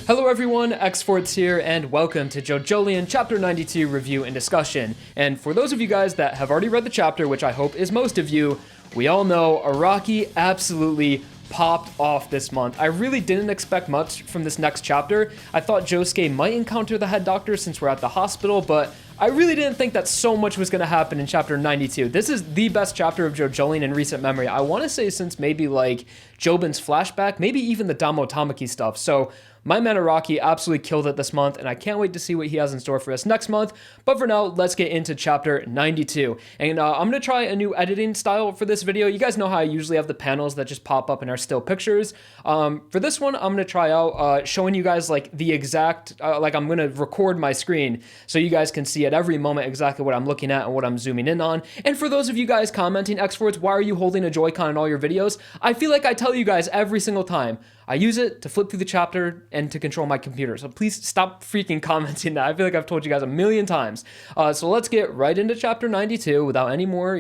Hello everyone, xForts here, and welcome to JoJolion Chapter 92 review and discussion. And for those of you guys that have already read the chapter, which I hope is most of you, we all know Araki absolutely popped off this month. I really didn't expect much from this next chapter. I thought Josuke might encounter the head doctor since we're at the hospital, but I really didn't think that so much was going to happen in chapter 92. This is the best chapter of JoJolion in recent memory. I want to say since maybe like Jobin's flashback, maybe even the Damo Tamaki stuff. So my man Araki absolutely killed it this month, and I can't wait to see what he has in store for us next month. But for now, let's get into chapter 92. And I'm going to try a new editing style for this video. You guys know how I usually have the panels that just pop up and are still pictures. For this one, I'm going to try out showing you guys like the exact, like I'm going to record my screen so you guys can see at every moment exactly what I'm looking at and what I'm zooming in on. And for those of you guys commenting, xForts, why are you holding a Joy-Con in all your videos? I feel like I tell you guys every single time. I use it to flip through the chapter and to control my computer. So please stop freaking commenting that. I feel like I've told you guys a million times. So let's get right into chapter 92 without any more,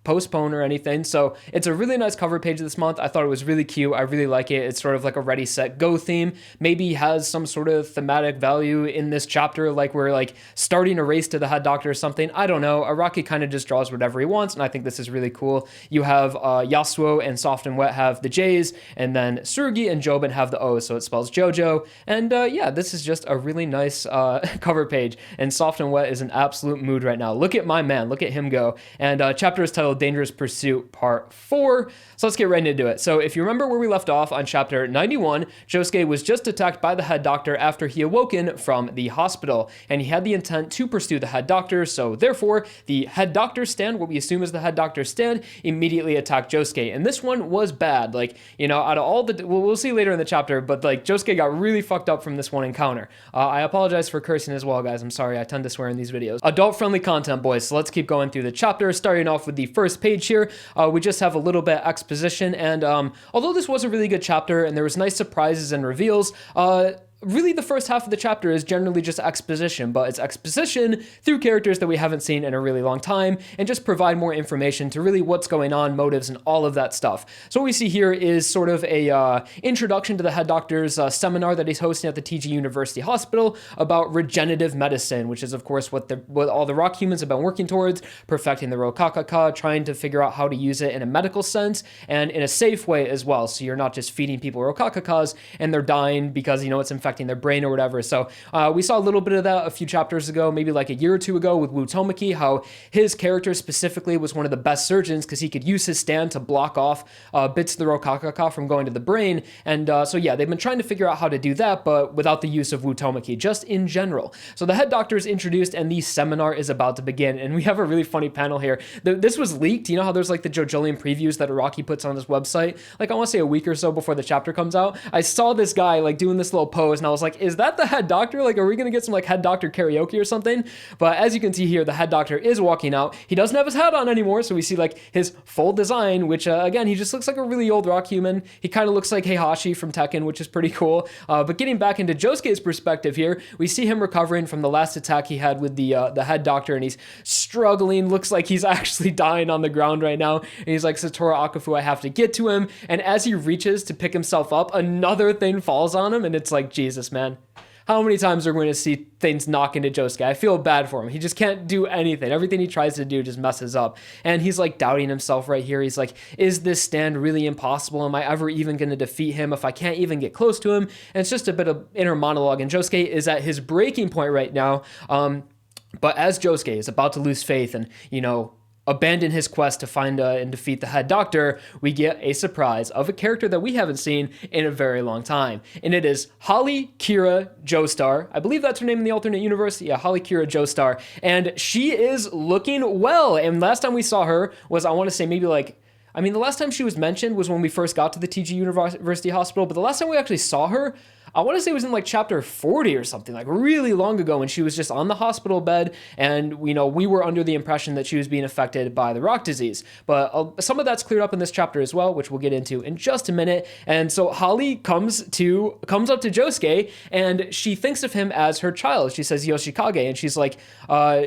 postpone or anything. So it's a really nice cover page this month. I thought it was really cute. I really like it. It's sort of like a ready, set, go theme. Maybe has some sort of thematic value in this chapter, like we're like starting a race to the head doctor or something. I don't know. Araki kind of just draws whatever he wants, and I think this is really cool. You have Yasuo and Soft and Wet have the J's, and then Tsurugi and Jobin have the O's, so it spells JoJo. And yeah, this is just a really nice cover page, and Soft and Wet is an absolute mood right now. Look at my man. Look at him go. And chapter is titled Dangerous Pursuit Part 4. So let's get right into it. So if you remember where we left off on chapter 91, Josuke was just attacked by the head doctor after he awoken from the hospital, and he had the intent to pursue the head doctor. So therefore, the head doctor stand, what we assume is the head doctor stand, immediately attacked Josuke. And this one was bad. Like, out of all the, we'll see later in the chapter, but like Josuke got really fucked up from this one encounter. I apologize for cursing as well, guys. I'm sorry. I tend to swear in these videos. Adult-friendly content, boys. So let's keep going through the chapter, starting off with the first page here. We just have a little bit of exposition, and although this was a really good chapter and there was nice surprises and reveals, really the first half of the chapter is generally just exposition, but it's exposition through characters that we haven't seen in a really long time, and just provide more information to really what's going on, motives, and all of that stuff. So what we see here is sort of a introduction to the head doctor's seminar that he's hosting at the TG University Hospital about regenerative medicine, which is of course what all the rock humans have been working towards, perfecting the rokakaka, trying to figure out how to use it in a medical sense and in a safe way as well. So you're not just feeding people rokakakas and they're dying because it's infecting their brain or whatever. So we saw a little bit of that a few chapters ago, maybe like a year or two ago with Wutomaki, how his character specifically was one of the best surgeons because he could use his stand to block off bits of the rokakaka from going to the brain. And so yeah, they've been trying to figure out how to do that, but without the use of Wutomaki, just in general. So the head doctor is introduced and the seminar is about to begin. And we have a really funny panel here. This was leaked. You know how there's like the JoJolion previews that Araki puts on his website? Like I want to say a week or so before the chapter comes out. I saw this guy like doing this little pose and I was like, is that the head doctor? Like, are we going to get some like head doctor karaoke or something? But as you can see here, the head doctor is walking out. He doesn't have his hat on anymore. So we see like his full design, which again, he just looks like a really old rock human. He kind of looks like Heihachi from Tekken, which is pretty cool. But getting back into Josuke's perspective here, we see him recovering from the last attack he had with the head doctor, and he's struggling. Looks like he's actually dying on the ground right now. And he's like, Satoru Akafu, I have to get to him. And as he reaches to pick himself up, another thing falls on him. And it's like, Jesus, man. How many times are we going to see things knock into Josuke? I feel bad for him. He just can't do anything. Everything he tries to do just messes up. And he's like doubting himself right here. He's like, is this stand really impossible? Am I ever even going to defeat him if I can't even get close to him? And it's just a bit of inner monologue. And Josuke is at his breaking point right now. But as Josuke is about to lose faith and, abandon his quest to find and defeat the head doctor, we get a surprise of a character that we haven't seen in a very long time. And it is Holly Kira Joestar. I believe that's her name in the alternate universe. Yeah, Holly Kira Joestar. And she is looking well. And last time we saw her was, I want to say maybe like, the last time she was mentioned was when we first got to the TG University Hospital, but the last time we actually saw her, I want to say it was in like chapter 40 or something, like really long ago, when she was just on the hospital bed, and we were under the impression that she was being affected by the rock disease. But some of that's cleared up in this chapter as well, which we'll get into in just a minute. And so Holly comes up to Josuke, and she thinks of him as her child. She says Yoshikage, and she's like,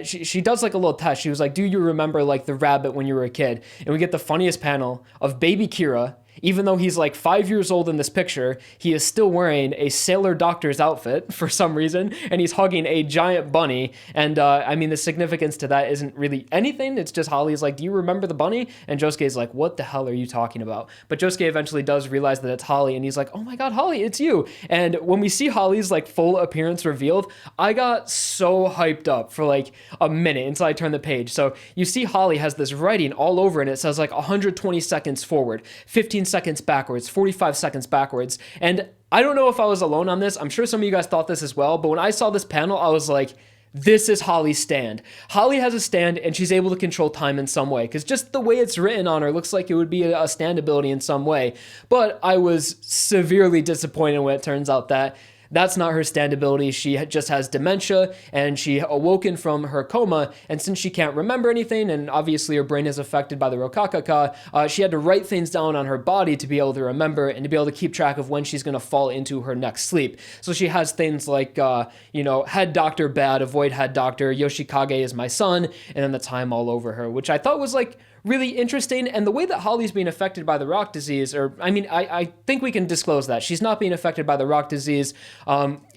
she does like a little test. She was like, do you remember like the rabbit when you were a kid? And we get the funniest panel of baby Kira even though he's like 5 years old in this picture, he is still wearing a sailor doctor's outfit for some reason, and he's hugging a giant bunny. And I mean, the significance to that isn't really anything. It's just Holly's like, do you remember the bunny? And Josuke's like, what the hell are you talking about? But Josuke eventually does realize that it's Holly, and he's like, oh my god, Holly, it's you. And when we see Holly's like full appearance revealed, I got so hyped up for like a minute until I turned the page. So you see Holly has this writing all over, and it says like 120 seconds forward, 15 seconds backwards, 45 seconds backwards. And I don't know if I was alone on this. I'm sure some of you guys thought this as well. But when I saw this panel, I was like, this is Holly's stand. Holly has a stand, and she's able to control time in some way, because just the way it's written on her looks like it would be a stand ability in some way. But I was severely disappointed when it turns out that that's not her stand ability. She just has dementia, and she awoken from her coma, and since she can't remember anything, and obviously her brain is affected by the Rokakaka, she had to write things down on her body to be able to remember and to be able to keep track of when she's going to fall into her next sleep. So she has things like, head doctor bad, avoid head doctor, Yoshikage is my son, and then the time all over her, which I thought was like really interesting. And the way that Holly's being affected by the rock disease, I think we can disclose that she's not being affected by the rock disease.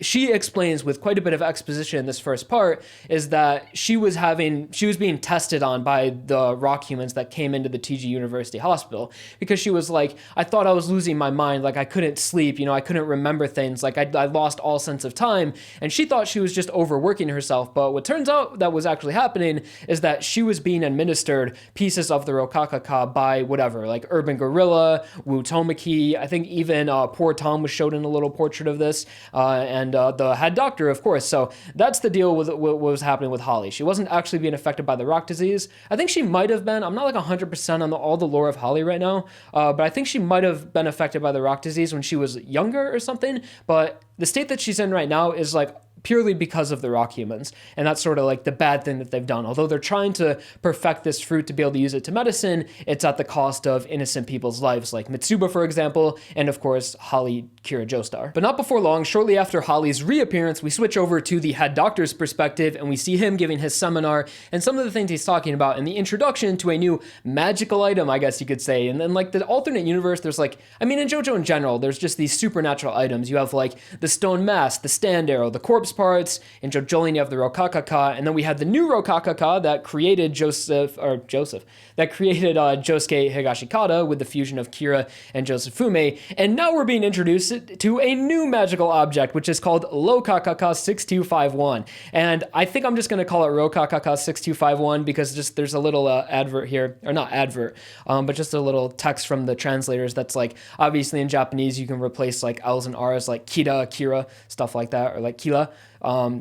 She explains with quite a bit of exposition in this first part is that she was being tested on by the rock humans that came into the TG University Hospital, because she was like, I thought I was losing my mind, like I couldn't sleep, I couldn't remember things, like I lost all sense of time, and she thought she was just overworking herself. But what turns out that was actually happening is that she was being administered pieces of the Rokakaka by whatever, like Urban Gorilla, Wu Tomaki, I think even Poor Tom was showed in a little portrait of this, and the head doctor, of course. So that's the deal with what was happening with Holly. She wasn't actually being affected by the rock disease. I think she might have been. I'm not like 100% on all the lore of Holly right now, but I think she might have been affected by the rock disease when she was younger or something. But the state that she's in right now is like purely because of the rock humans, and that's sort of like the bad thing that they've done. Although they're trying to perfect this fruit to be able to use it to medicine, it's at the cost of innocent people's lives, like Mitsuba, for example, and of course Holly, Kira, Joestar. But not before long. Shortly after Holly's reappearance, we switch over to the head doctor's perspective, and we see him giving his seminar and some of the things he's talking about in the introduction to a new magical item, I guess you could say. And then like the alternate universe, there's like, in JoJo in general, there's just these supernatural items. You have like the stone mask, the stand arrow, the corpse parts. In JoJolion, you have the Rokakaka, and then we had the new Rokakaka that created that created Josuke Higashikata with the fusion of Kira and Josefume. And now we're being introduced to a new magical object, which is called Rokakaka 6251. And I think I'm just going to call it Rokakaka 6251 because just there's a little advert here, or not advert, but just a little text from the translators that's like, obviously in Japanese you can replace like L's and R's, like Kira, Kira, stuff like that, or like Kira.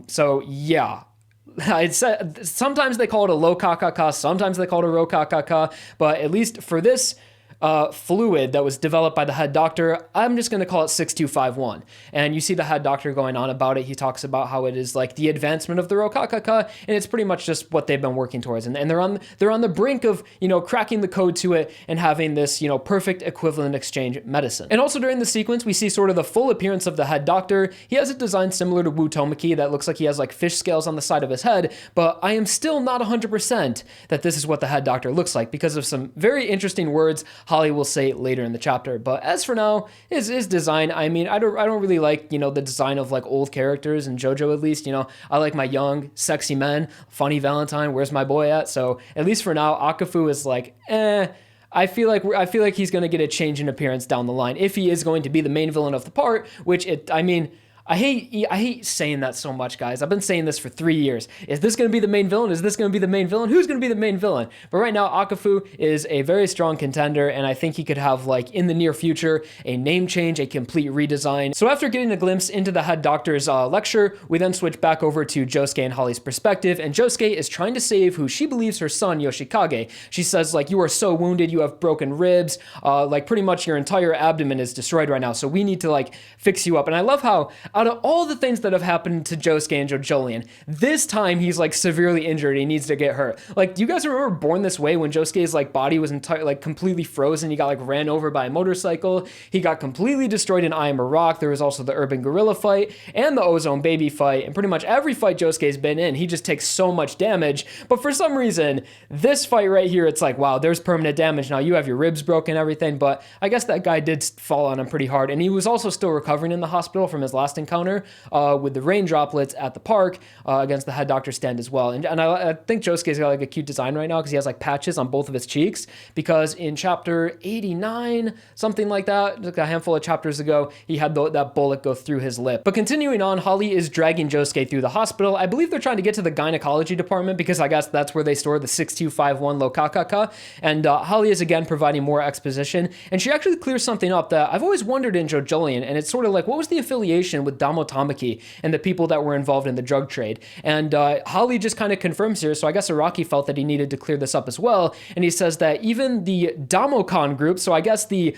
So yeah, I'd say sometimes they call it a Rokakaka, sometimes they call it a Rokakaka, but at least for this fluid that was developed by the head doctor, I'm just going to call it 6251. And you see the head doctor going on about it. He talks about how it is like the advancement of the Rokakaka, and it's pretty much just what they've been working towards. And they're on the brink of, cracking the code to it and having this, perfect equivalent exchange medicine. And also during the sequence, we see sort of the full appearance of the head doctor. He has a design similar to Wu Tomaki that looks like he has like fish scales on the side of his head, but I am still not 100% that this is what the head doctor looks like because of some very interesting words Holly will say later in the chapter. But as for now, his design, I don't really like, the design of like old characters in JoJo, at least. I like my young, sexy men. Funny Valentine, where's my boy at? So at least for now, Akafu is like, I feel like he's going to get a change in appearance down the line if he is going to be the main villain of the part, which I hate saying that so much, guys. I've been saying this for 3 years. Is this going to be the main villain? Is this going to be the main villain? Who's going to be the main villain? But right now, Akafu is a very strong contender, and I think he could have, like, in the near future, a name change, a complete redesign. So after getting a glimpse into the head doctor's lecture, we then switch back over to Josuke and Holly's perspective, and Josuke is trying to save who she believes her son, Yoshikage. She says, like, you are so wounded, you have broken ribs, like, pretty much your entire abdomen is destroyed right now, so we need to, like, fix you up. And I love how out of all the things that have happened to Josuke and JoJolion, this time he's like severely injured. He needs to get hurt. Like, do you guys remember Born This Way when Josuke's like body was like completely frozen? He got like ran over by a motorcycle. He got completely destroyed in I Am a Rock. There was also the Urban Gorilla fight and the Ozone Baby fight. And pretty much every fight Josuke's been in, he just takes so much damage. But for some reason, this fight right here, it's like, wow, there's permanent damage. Now you have your ribs broken and everything, but I guess that guy did fall on him pretty hard. And he was also still recovering in the hospital from his last encounter with the rain droplets at the park against the head doctor stand as well. And I think Josuke's got like a cute design right now because he has like patches on both of his cheeks, because in chapter 89, something like that, like a handful of chapters ago, he had that bullet go through his lip. But continuing on, Holly is dragging Josuke through the hospital. I believe they're trying to get to the gynecology department because I guess that's where they store the 6251 Lokakaka. And Holly is again providing more exposition. And she actually clears something up that I've always wondered in JoJolion. And it's sort of like, what was the affiliation with Damo Tamaki and the people that were involved in the drug trade? And Holly just kind of confirms here. So I guess Araki felt that he needed to clear this up as well. And he says that even the Damokon group, so I guess the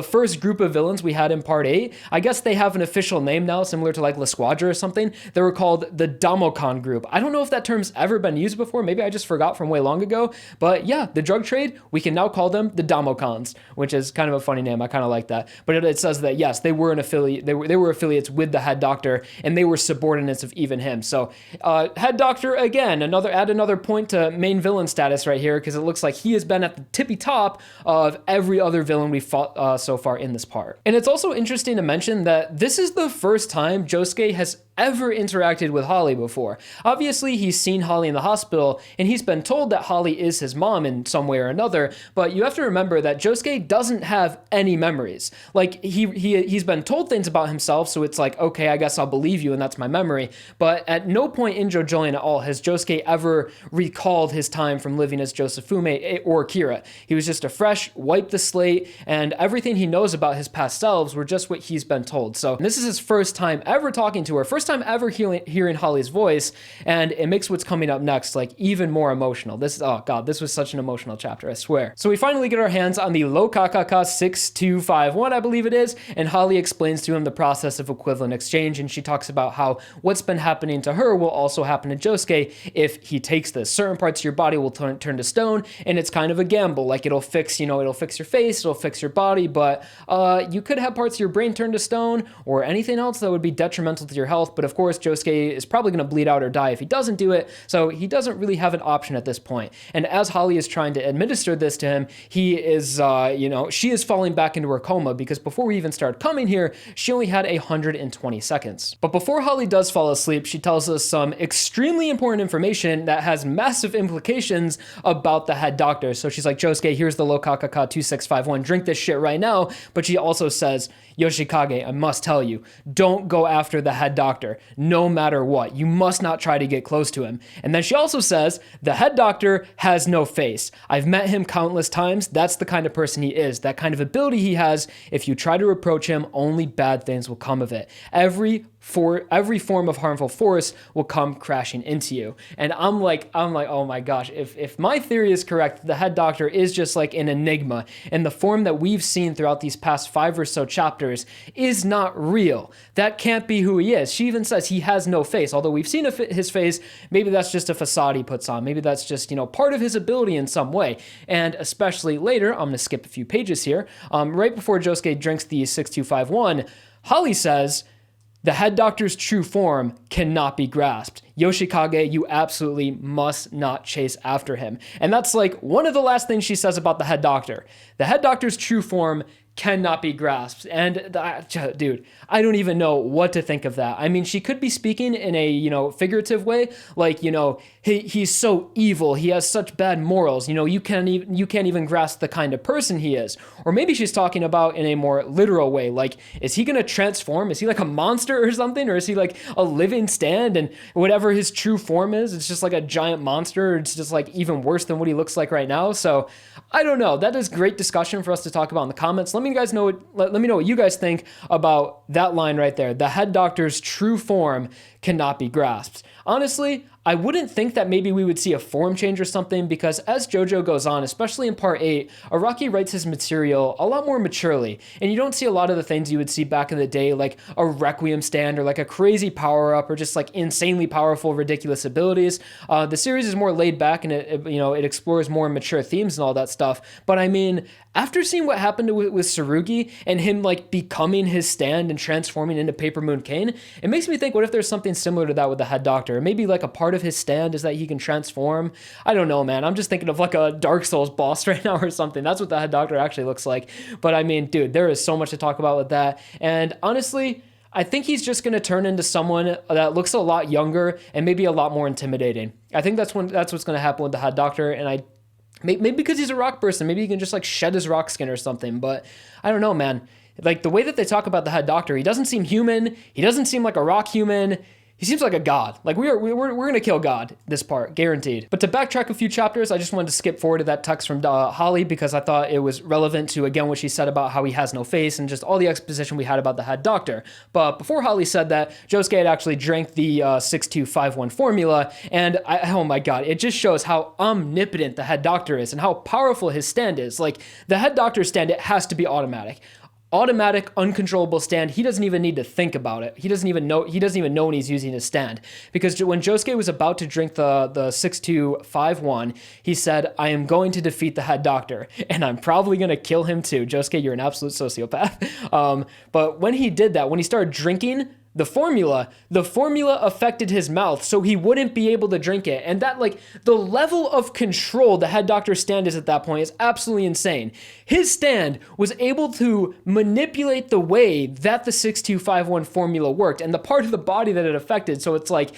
first group of villains we had in part 8, I guess they have an official name now, similar to like La Squadra or something. They were called the Damokon group. I don't know if that term's ever been used before. Maybe I just forgot from way long ago. But yeah, the drug trade, we can now call them the Damokons, which is kind of a funny name. I kind of like that. But it says that yes, they were an affiliate. They were affiliates with the head doctor, and they were subordinates of even him. So head doctor again, add another point to main villain status right here, because it looks like he has been at the tippy top of every other villain we fought so far in this part. And it's also interesting to mention that this is the first time Josuke has ever interacted with Holly before. Obviously, he's seen Holly in the hospital, and he's been told that Holly is his mom in some way or another, but you have to remember that Josuke doesn't have any memories. Like, he's been told things about himself, so it's like, okay, I guess I'll believe you, and that's my memory, but at no point in JoJolion at all has Josuke ever recalled his time from living as Josefume or Kira. He was just a fresh, wipe the slate, and everything he knows about his past selves were just what he's been told. So this is his first time ever talking to her, first time ever hearing Holly's voice, and it makes what's coming up next like even more emotional. Oh god, this was such an emotional chapter, I swear. So we finally get our hands on the Lokakaka 6251, I believe it is, and Holly explains to him the process of equivalent exchange, and she talks about how what's been happening to her will also happen to Josuke if he takes this. Certain parts of your body will turn to stone, and it's kind of a gamble. Like, it'll fix your face, it'll fix your body, but you could have parts of your brain turn to stone or anything else that would be detrimental to your health. But of course, Josuke is probably going to bleed out or die if he doesn't do it, so he doesn't really have an option at this point. And as Holly is trying to administer this to him, he is, she is falling back into her coma, because before we even started coming here, she only had 120 seconds. But before Holly does fall asleep, she tells us some extremely important information that has massive implications about the head doctor. So she's like, Josuke, here's the Lokakaka 2651, drink this shit right now. But she also says, Yoshikage, I must tell you, don't go after the head doctor, no matter what. You must not try to get close to him. And then she also says, the head doctor has no face. I've met him countless times. That's the kind of person he is, that kind of ability he has. If you try to approach him, only bad things will come of it. Every form of harmful force will come crashing into you. And I'm like, oh my gosh, if my theory is correct, the head doctor is just like an enigma, and the form that we've seen throughout these past 5 or so chapters is not real. That can't be who he is. She even says he has no face, although we've seen his face. Maybe that's just a facade he puts on. Maybe that's just, part of his ability in some way. And especially later, I'm going to skip a few pages here, right before Josuke drinks the 6251, Holly says, the head doctor's true form cannot be grasped. Yoshikage, you absolutely must not chase after him. And that's like one of the last things she says about the head doctor. The head doctor's true form cannot be grasped. And dude, I don't even know what to think of that. I mean, she could be speaking in a, figurative way, like, he's so evil, he has such bad morals, you can't even grasp the kind of person he is. Or maybe she's talking about in a more literal way, like, is he gonna transform? Is he like a monster or something? Or is he like a living stand, and whatever his true form is, it's just like a giant monster, or it's just like even worse than what he looks like right now? So I don't know. That is great discussion for us to talk about in the comments. Let me know what you guys think about that line right there. The head doctor's true form cannot be grasped. Honestly, I wouldn't think that maybe we would see a form change or something, because as JoJo goes on, especially in part 8, Araki writes his material a lot more maturely, and you don't see a lot of the things you would see back in the day, like a Requiem stand or like a crazy power-up or just like insanely powerful, ridiculous abilities. The series is more laid back, and it explores more mature themes and all that stuff. But I mean, after seeing what happened with Tsurugi and him like becoming his stand and transforming into Paper Moon Kane, it makes me think, what if there's something similar to that with the head doctor? Maybe like a part of his stand is that he can transform. I don't know, man. I'm just thinking of like a Dark Souls boss right now or something. That's what the head doctor actually looks like. But I mean, dude, there is so much to talk about with that. And honestly, I think he's just going to turn into someone that looks a lot younger and maybe a lot more intimidating. I think that's what's going to happen with the head doctor. And maybe because he's a rock person, maybe he can just like shed his rock skin or something. But I don't know, man. Like the way that they talk about the head doctor, he doesn't seem human. He doesn't seem like a rock human. He seems like a god. Like we're gonna kill God this part, guaranteed. But to backtrack a few chapters, I just wanted to skip forward to that text from Holly, because I thought it was relevant to, again, what she said about how he has no face and just all the exposition we had about the head doctor. But before Holly said that, Josuke had actually drank the 6251 formula, and oh my god, it just shows how omnipotent the head doctor is and how powerful his stand is. Like the head doctor's stand, it has to be automatic, uncontrollable stand. He doesn't even need to think about it. He doesn't even know when he's using his stand. Because when Josuke was about to drink the 6251, he said, "I am going to defeat the head doctor, and I'm probably going to kill him too." Josuke, you're an absolute sociopath. But when he did that, when he started drinking the formula affected his mouth, so he wouldn't be able to drink it. And that, like, the level of control the head doctor's stand is at that point is absolutely insane. His stand was able to manipulate the way that the 6251 formula worked and the part of the body that it affected. So it's like,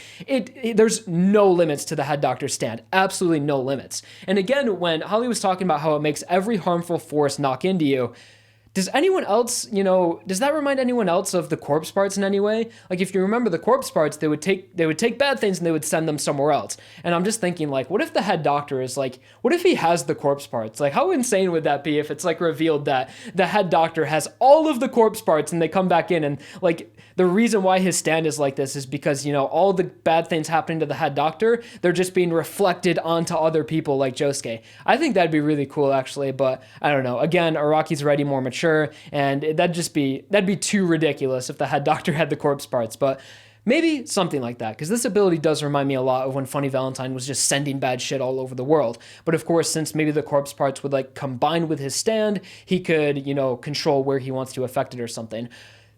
there's no limits to the head doctor's stand. Absolutely no limits. And again, when Holly was talking about how it makes every harmful force knock into you, does anyone else, does that remind anyone else of the corpse parts in any way? Like, if you remember the corpse parts, they would take bad things and they would send them somewhere else. And I'm just thinking, like, what if the head doctor is like, what if he has the corpse parts? Like, how insane would that be if it's like revealed that the head doctor has all of the corpse parts and they come back in, and like, the reason why his stand is like this is because, all the bad things happening to the head doctor, they're just being reflected onto other people like Josuke. I think that'd be really cool, actually, but I don't know. Again, Araki's already more mature, and that'd be too ridiculous if the head doctor had the corpse parts, but maybe something like that, because this ability does remind me a lot of when Funny Valentine was just sending bad shit all over the world. But of course, since maybe the corpse parts would like combine with his stand, he could, control where he wants to affect it or something.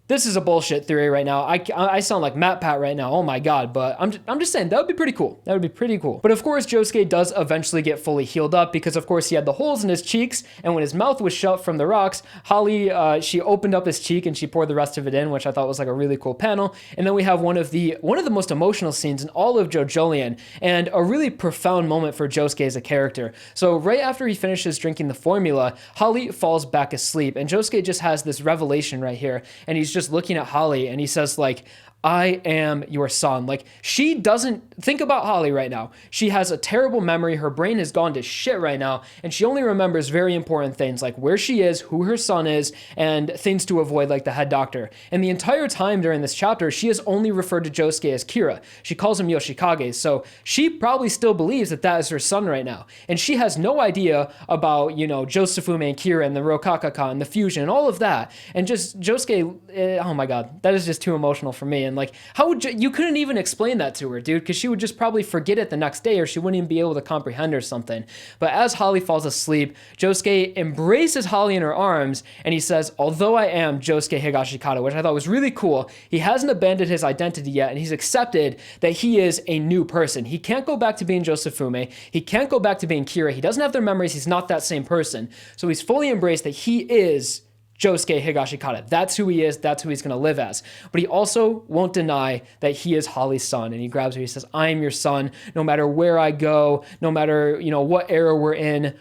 This is a bullshit theory right now. I sound like Matt Pat right now. Oh my god, but I'm just saying that would be pretty cool. That would be pretty cool. But of course, Josuke does eventually get fully healed up, because of course he had the holes in his cheeks, and when his mouth was shut from the rocks, Holly she opened up his cheek and she poured the rest of it in, which I thought was like a really cool panel. And then we have one of the most emotional scenes in all of JoJolion, and a really profound moment for Josuke as a character. So right after he finishes drinking the formula, Holly falls back asleep, and Josuke just has this revelation right here, and he's just looking at Holly and he says, like, "I am your son." Like, she doesn't think about Holly right now. She has a terrible memory. Her brain has gone to shit right now, and she only remembers very important things like where she is, who her son is, and things to avoid, like the head doctor. And the entire time during this chapter, she has only referred to Josuke as Kira. She calls him Yoshikage, so she probably still believes that that is her son right now. And she has no idea about, Josufume and Kira and the Rokakaka and the fusion and all of that. And just Josuke, oh my god, that is just too emotional for me. And like, how would you couldn't even explain that to her, dude, because she would just probably forget it the next day, or she wouldn't even be able to comprehend or something. But as Holly falls asleep, Josuke embraces Holly in her arms, and he says, "Although I am Josuke Higashikata," which I thought was really cool. He hasn't abandoned his identity yet, and he's accepted that he is a new person. He can't go back to being Josufume. He can't go back to being Kira. He doesn't have their memories. He's not that same person. So he's fully embraced that he is Josuke Higashikata. That's who he is. That's who he's going to live as. But he also won't deny that he is Holly's son. And he grabs her. He says, "I am your son. No matter where I go, no matter, what era we're in,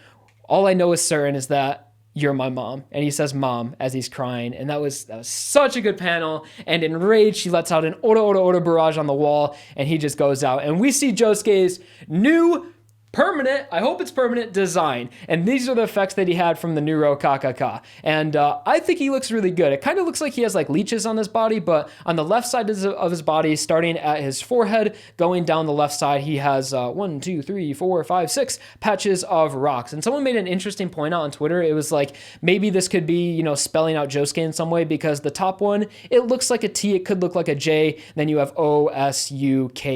all I know is certain is that you're my mom." And he says "mom" as he's crying. And that was such a good panel. And enraged, she lets out an ora ora ora barrage on the wall, and he just goes out. And we see Josuke's new permanent, I hope it's permanent, design. And these are the effects that he had from the Neuro Kakaka. And I think he looks really good. It kind of looks like he has like leeches on his body, but on the left side of his body, starting at his forehead, going down the left side, he has 1, 2, 3, 4, 5, 6 patches of rocks. And someone made an interesting point out on Twitter. It was like, maybe this could be, you know, spelling out Josuke in some way, because the top one, it looks like a T, it could look like a J, then you have Osuke.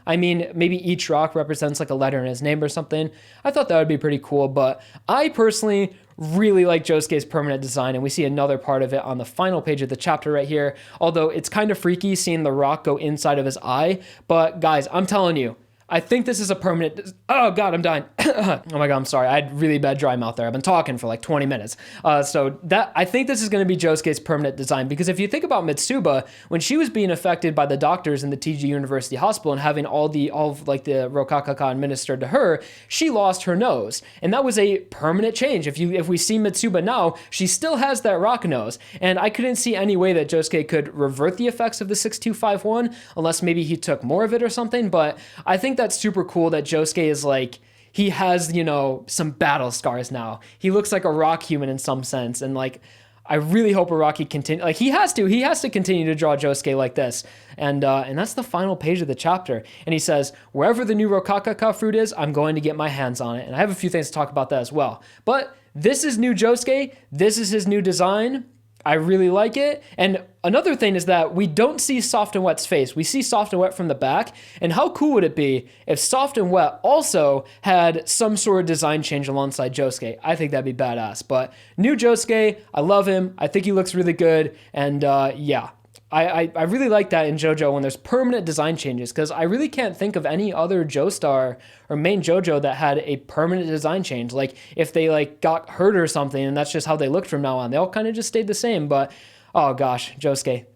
I mean, maybe each rock represents like a letter in his name or something. I thought that would be pretty cool, but I personally really like Josuke's permanent design, and we see another part of it on the final page of the chapter right here, although it's kind of freaky seeing the rock go inside of his eye. But guys, I'm telling you, I think this is a permanent... Oh, God, I'm dying. Oh, my God, I'm sorry. I had really bad dry mouth there. I've been talking for like 20 minutes. So I think this is going to be Josuke's permanent design, because if you think about Mitsuba, when she was being affected by the doctors in the TG University Hospital and having all of like the Rokakaka administered to her, she lost her nose. And that was a permanent change. If we see Mitsuba now, she still has that rock nose. And I couldn't see any way that Josuke could revert the effects of the 6251, unless maybe he took more of it or something. But I think that's super cool that Josuke is like, he has, you know, some battle scars now. He looks like a rock human in some sense. And like, I really hope Araki continue. Like, he has to continue to draw Josuke like this. And that's the final page of the chapter. And he says, wherever the new Rokakaka fruit is, I'm going to get my hands on it. And I have a few things to talk about that as well. But this is new Josuke. This is his new design. I really like it. And another thing is that we don't see Soft and Wet's face. We see Soft and Wet from the back. And how cool would it be if Soft and Wet also had some sort of design change alongside Josuke? I think that'd be badass. But new Josuke, I love him. I think he looks really good. And yeah, I really like that in JoJo when there's permanent design changes, because I really can't think of any other Joestar or main JoJo that had a permanent design change. Like, if they like got hurt or something and that's just how they looked from now on, they all kind of just stayed the same. But oh gosh, Josuke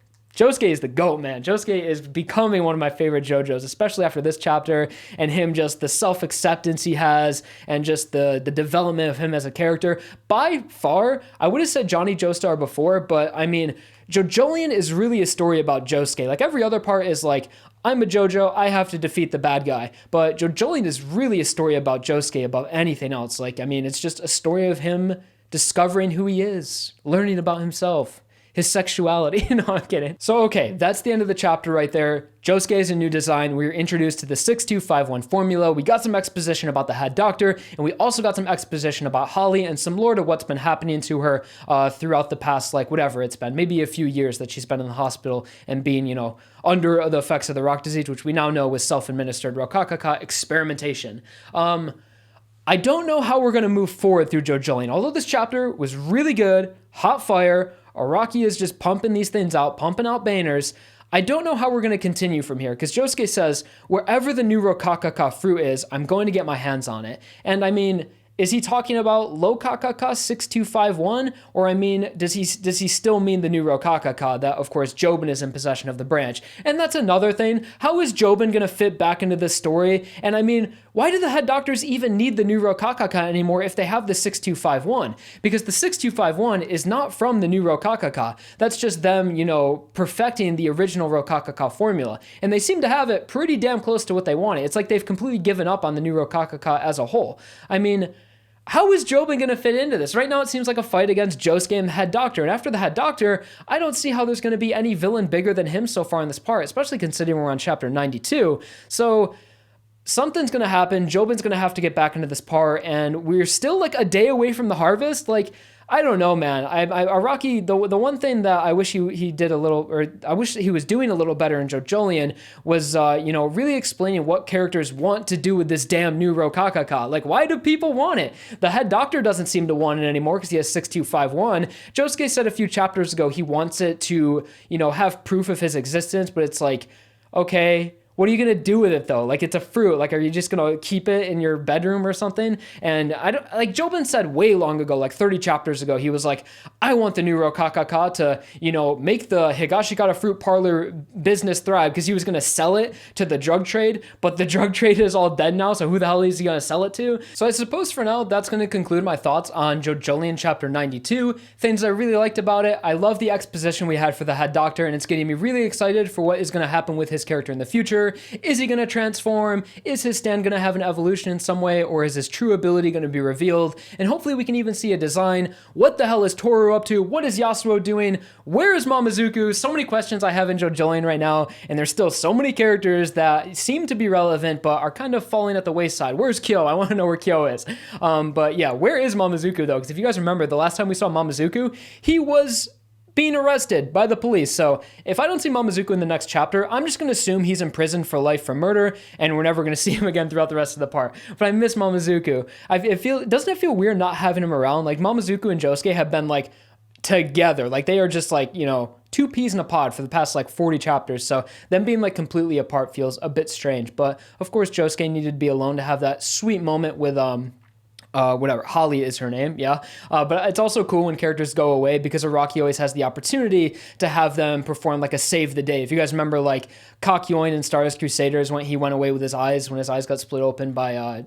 is the GOAT, man. Josuke is becoming one of my favorite JoJos, especially after this chapter, and him, just the self-acceptance he has and just the development of him as a character. By far, I would have said Johnny Joestar before, but I mean, JoJolion is really a story about Josuke. Like, every other part is like, I'm a JoJo, I have to defeat the bad guy. But JoJolion is really a story about Josuke above anything else. Like, I mean, it's just a story of him discovering who he is, learning about himself, his sexuality. No, I'm kidding. So, okay, that's the end of the chapter right there. Josuke is a new design. We were introduced to the 6251 formula. We got some exposition about the head doctor, and we also got some exposition about Holly and some lore to what's been happening to her throughout the past, like, whatever it's been, maybe a few years that she's been in the hospital and being, you know, under the effects of the rock disease, which we now know was self-administered Rokakaka experimentation. I don't know how we're going to move forward through JoJolion. Although this chapter was really good, hot fire, Araki is just pumping these things out, pumping out banners. I don't know how we're going to continue from here, because Josuke says, wherever the new Rokakaka fruit is, I'm going to get my hands on it. And I mean, is he talking about Lokakaka 6251? Or I mean, does he still mean the new Rokakaka that, of course, Jobin is in possession of the branch? And that's another thing. How is Jobin going to fit back into this story? And I mean, why do the head doctors even need the new Rokakaka anymore if they have the 6251? Because the 6251 is not from the new Rokakaka. That's just them, you know, perfecting the original Rokakaka formula. And they seem to have it pretty damn close to what they wanted. It's like they've completely given up on the new Rokakaka as a whole. I mean, how is Jobin going to fit into this? Right now it seems like a fight against Josuke and the head doctor. And after the head doctor, I don't see how there's going to be any villain bigger than him so far in this part, especially considering we're on chapter 92. So something's going to happen. Jobin's going to have to get back into this part, and we're still like a day away from the harvest. Like, I don't know, man. Araki, the one thing that I wish he did a little, or I wish he was doing a little better in JoJolion was, you know, really explaining what characters want to do with this damn new Rokakaka. Like, why do people want it? The head doctor doesn't seem to want it anymore because he has 6251. Josuke said a few chapters ago he wants it to, you know, have proof of his existence, but it's like, okay, what are you going to do with it though? Like, it's a fruit. Like, are you just going to keep it in your bedroom or something? And I don't, like, Jobin said way long ago, like 30 chapters ago, he was like, I want the new Rokakaka to, you know, make the Higashikata fruit parlor business thrive, because he was going to sell it to the drug trade, but the drug trade is all dead now. So who the hell is he going to sell it to? So I suppose for now, that's going to conclude my thoughts on JoJolion chapter 92. Things I really liked about it. I love the exposition we had for the head doctor, and it's getting me really excited for what is going to happen with his character in the future. character. Is he going to transform? Is his stand going to have an evolution in some way, or is his true ability going to be revealed? And hopefully we can even see a design. What the hell is Toru up to? What is Yasuo doing? Where is Mamazuku? So many questions I have in JoJolion right now, and there's still so many characters that seem to be relevant but are kind of falling at the wayside. Where's Kyo? I want to know where Kyo is. But yeah, where is Mamazuku though? Because if you guys remember, the last time we saw Mamazuku, he was being arrested by the police. So if I don't see Mamazuku in the next chapter, I'm just going to assume he's in prison for life for murder, and we're never going to see him again throughout the rest of the part. But I miss Mamazuku. Doesn't it feel weird not having him around? Like, Mamazuku and Josuke have been like together. Like, they are just like, you know, two peas in a pod for the past like 40 chapters. So them being like completely apart feels a bit strange. But of course, Josuke needed to be alone to have that sweet moment with whatever, Holly is her name, yeah. But it's also cool when characters go away, because Araki always has the opportunity to have them perform like a save the day. If you guys remember, like, Kakyoin in Stardust Crusaders, when he went away with his eyes, when his eyes got split open by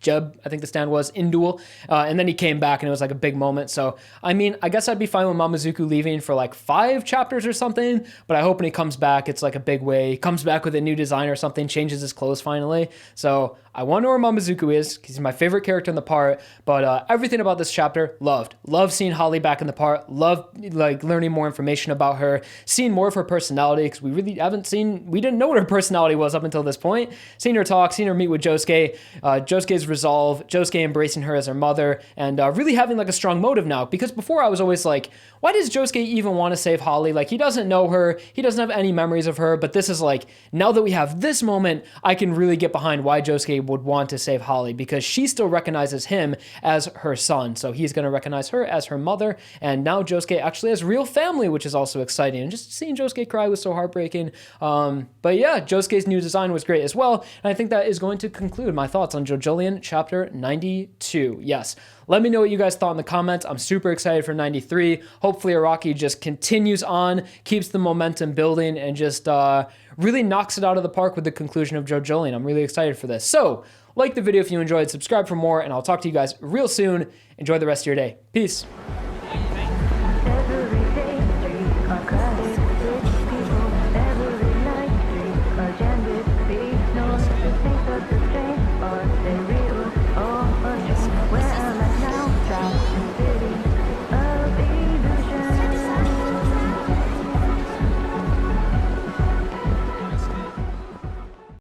Jeb, I think the stand was, in Duel. And then he came back and it was like a big moment. So, I mean, I guess I'd be fine with Mamazuku leaving for like 5 chapters or something, but I hope when he comes back, it's like a big way. He comes back with a new design or something, changes his clothes finally. So I want to know where Mamazuku is, because he's my favorite character in the part, but everything about this chapter, loved. Love seeing Holly back in the part, love like learning more information about her, seeing more of her personality, because we really we didn't know what her personality was up until this point. Seeing her talk, seeing her meet with Josuke, Josuke's resolve, Josuke embracing her as her mother, and really having like a strong motive now, because before I was always like, why does Josuke even want to save Holly? Like, he doesn't know her, he doesn't have any memories of her, but this is like, now that we have this moment, I can really get behind why Josuke would want to save Holly, because she still recognizes him as her son, so he's going to recognize her as her mother, and now Josuke actually has real family, which is also exciting, and just seeing Josuke cry was so heartbreaking. But yeah, Josuke's new design was great as well, and I think that is going to conclude my thoughts on JoJolion Chapter 92. Yes, let me know what you guys thought in the comments. I'm super excited for 93. Hopefully Araki just continues on, keeps the momentum building, and just really knocks it out of the park with the conclusion of JoJolion. I'm really excited for this. So, like the video if you enjoyed, subscribe for more, and I'll talk to you guys real soon. Enjoy the rest of your day. Peace.